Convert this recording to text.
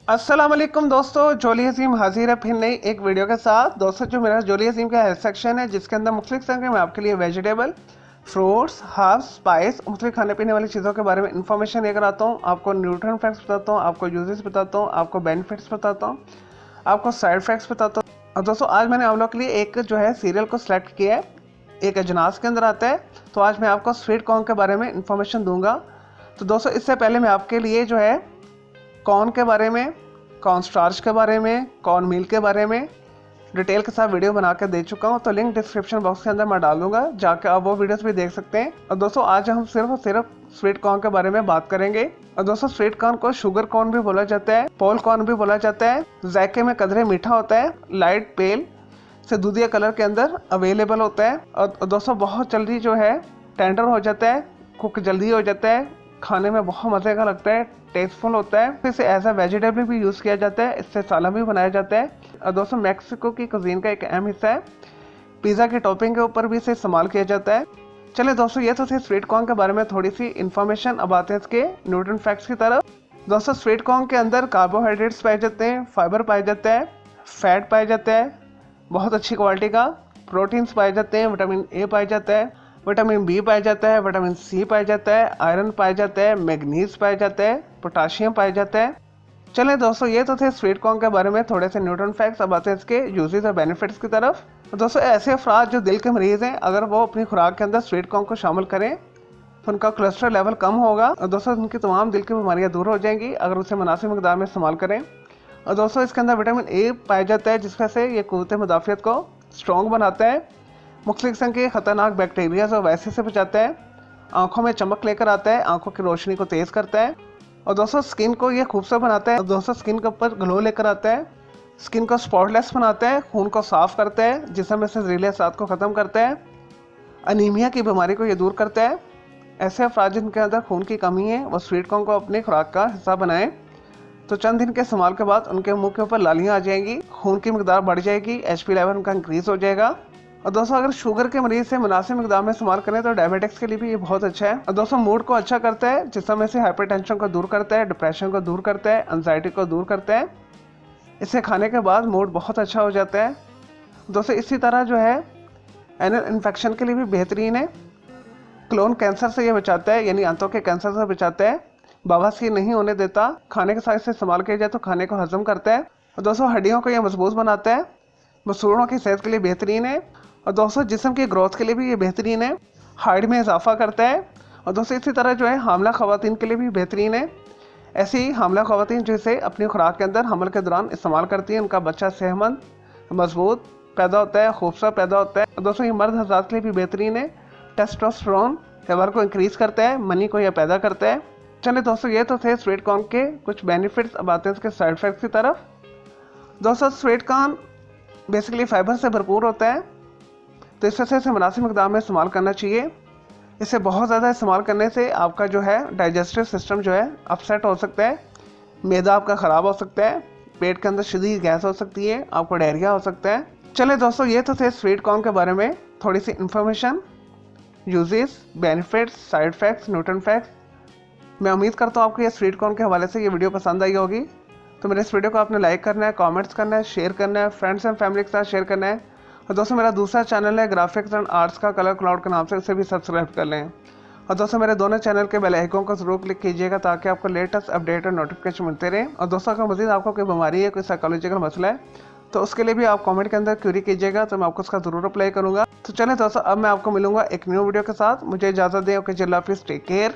अस्सलाम वालेकुम दोस्तों, जोली हसीम हाजिर है फिर नई एक वीडियो के साथ। दोस्तों, जो मेरा जोली हसीम का हेल्थ सेक्शन है जिसके अंदर मुख्तलिफ तरह के मैं आपके लिए वेजिटेबल, फ्रूट्स, हर्ब्स, स्पाइस, मुख्तलिफ खाने पीने वाली चीज़ों के बारे में इंफॉर्मेशन लेकर आता हूँ। आपको न्यूट्रिएंट फैक्ट्स बताता हूँ, आपको यूजेस बताता हूँ, आपको बेनिफिट्स बताता हूँ, आपको साइड इफेक्ट्स बताता हूँ। और दोस्तों, आज मैंने आप लोग के लिए एक जो है सीरियल को सिलेक्ट किया है, एक अजनास के अंदर आता है। तो आज मैं आपको स्वीट कॉर्न के बारे में इंफॉर्मेशन दूंगा। तो दोस्तों, इससे पहले मैं आपके लिए जो है कॉर्न के बारे में, कॉर्न स्टार्च के बारे में, कॉर्न मील के बारे में डिटेल के साथ वीडियो बना कर दे चुका हूँ। तो लिंक डिस्क्रिप्शन बॉक्स के अंदर मैं डाल दूंगा, जाकर आप वो वीडियोस भी देख सकते हैं। और दोस्तों, आज हम सिर्फ और सिर्फ स्वीट कॉर्न के बारे में बात करेंगे। और दोस्तों, स्वीट कॉर्न को शुगर कॉर्न भी बोला जाता है, पोल कॉर्न भी बोला जाता है। जायके में कदरे मीठा होता है, लाइट पेल से दूधिया कलर के अंदर अवेलेबल होता है। और दोस्तों, बहुत जल्दी जो है टेंडर हो जाता है, कुक जल्दी हो जाता है, खाने में बहुत मज़े का लगता है, टेस्टफुल होता है। इसे एज अ वेजिटेबल भी यूज़ किया जाता है, इससे सालन भी बनाया जाता है। और दोस्तों, मैक्सिको की कुजीन का एक अहम हिस्सा है। पिज़्ज़ा की टॉपिंग के ऊपर भी इसे इस्तेमाल किया जाता है। चलिए दोस्तों, ये तो थे स्वीट कॉर्न के बारे में थोड़ी सी इन्फॉर्मेशन। अब आते हैं इसके न्यूट्रिएंट फैक्ट्स की तरफ। दोस्तों, स्वीट कॉर्न के अंदर कार्बोहाइड्रेट्स पाए जाते हैं, फाइबर पाया जाता है, फैट पाया जाता है बहुत अच्छी क्वालिटी का, प्रोटीन्स पाए जाते हैं, विटामिन ए पाया जाता है, विटामिन बी पाया जाता है, विटामिन सी पाया जाता है, आयरन पाया जाता है, मैग्नीज पाया जाता है, पोटाशियम पाया जाता है। चलें दोस्तों, ये तो थे स्वीट कॉर्न के बारे में थोड़े से न्यूट्रिएंट फैक्ट्स। अब आते हैं इसके यूजेस और बेनिफिट्स की तरफ। दोस्तों, ऐसे अफराद जो दिल के मरीज़ हैं, अगर वो अपनी खुराक के अंदर स्वीट कॉर्न को शामिल करें तो उनका कोलेस्ट्रॉल लेवल कम होगा। और दोस्तों, उनकी तमाम दिल की बीमारियां दूर हो जाएंगी अगर उसे मुनासिब मकदार में इस्तेमाल करें। और दोस्तों, इसके अंदर विटामिन ए पाया जाता है, जिस वजह से ये क़ुव्वत मुदाफ़ियत को स्ट्रॉन्ग बनाता है, मुख्तलिफ किस्म के ख़तरनाक बैक्टीरिया और वायरस से बचाता है, आंखों में चमक लेकर आता है, आंखों की रोशनी को तेज़ करता है। और दोस्तों, स्किन को ये खूबसूरत बनाता है। और दोस्तों, स्किन के ऊपर ग्लो लेकर आता है, स्किन को स्पॉटलेस बनाता है, खून को साफ़ करता है, जिस्म में से ज़हरीले असाद को ख़त्म करता है, अनीमिया की बीमारी को ये दूर करता है। ऐसे अफराद जिनके अंदर खून की कमी है, वो स्वीट कॉर्न को अपनी खुराक का हिस्सा बनाएं तो चंद दिन के इस्तेमाल के बाद उनके मुंह के ऊपर लालियाँ आ जाएंगी, खून की मकदार बढ़ जाएगी, HP लेवल उनका इंक्रीज़ हो जाएगा। और दोस्तों, अगर शुगर के मरीज से मुनासिब मकदार में इस्तेमाल करें तो डायबिटिक्स के लिए भी ये बहुत अच्छा है। और दोस्तों, मूड को अच्छा करता है, जिसमें में से हाइपरटेंशन को दूर करता है, डिप्रेशन को दूर करता है, एंजाइटी को दूर करता है। इसे खाने के बाद मूड बहुत अच्छा हो जाता है। दोस्तों, इसी तरह जो है एनल इन्फेक्शन के लिए भी बेहतरीन है, क्लोन कैंसर से ये बचाता है, यानी आंतों के कैंसर से बचाता है, बवासीर नहीं होने देता, खाने के साथ इसे इस्तेमाल किया जाए तो खाने को हजम करता है। और दोस्तों, हड्डियों को यह मजबूत बनाता है, मसूड़ों की सेहत के लिए बेहतरीन है। और दोस्तों, जिस्म की ग्रोथ के लिए भी ये बेहतरीन है, हाइट में इजाफा करता है। और दोस्तों, इसी तरह जो है हामला खवातीन के लिए भी बेहतरीन है। ऐसी ही हामला खवातीन जो इसे अपनी खुराक के अंदर हमल के दौरान इस्तेमाल करती हैं, उनका बच्चा सेहतमंद, मजबूत पैदा होता है, खूबसूरत पैदा होता है। और दोस्तों, ये मर्द हज़रात के लिए भी बेहतरीन है, टेस्टोस्टेरोन लेवल को इंक्रीज़ करता है, मनी को यह पैदा करता है। चलिए दोस्तों, ये तो थे स्वीट कॉर्न के कुछ बेनिफिट्स। अब आते हैं इसके साइड इफेक्ट्स की तरफ। दोस्तों, स्वीट कॉर्न बेसिकली फाइबर से भरपूर होता है, तो इस वजह से इसे मुनासिब मकदार में इस्तेमाल करना चाहिए। इसे बहुत ज़्यादा इस्तेमाल करने से आपका जो है डाइजेस्टिव सिस्टम जो है अपसेट हो सकता है, मैदा आपका ख़राब हो सकता है, पेट के अंदर शदीद गैस हो सकती है, आपको डायरिया हो सकता है। चलिए दोस्तों, ये तो थे स्वीट कॉर्न के बारे में थोड़ी सी information, uses, benefits, side effects, nutrient facts. मैं उम्मीद करता हूँ आपको ये स्वीट कॉर्न के हवाले से ये वीडियो पसंद आई होगी। तो मेरे इस वीडियो को आपने लाइक करना है, कमेंट्स करना है, शेयर करना है, फ्रेंड्स एंड फैमिली के साथ शेयर करना है। और दोस्तों, मेरा दूसरा चैनल है ग्राफिक्स एंड आर्ट्स का कलर क्लाउड के नाम से, उसे भी सब्सक्राइब कर लें। और दोस्तों, मेरे दोनों चैनल के बेल आइकन को जरूर क्लिक कीजिएगा ताकि आपको लेटेस्ट अपडेट और नोटिफिकेशन मिलते रहे। और दोस्तों, अगर मजीद आपको कोई बीमारी है, कोई साइकोलॉजिकल मसला है, तो उसके लिए भी आप कमेंट के अंदर क्वेरी कीजिएगा, तो मैं आपको उसका जरूर अप्लाई करूँगा। तो चलें दोस्तों, अब मैं आपको मिलूंगा एक न्यू वीडियो के साथ। मुझे इजाज़त दें। ओके, अल्लाह हाफिज़, टेक केयर।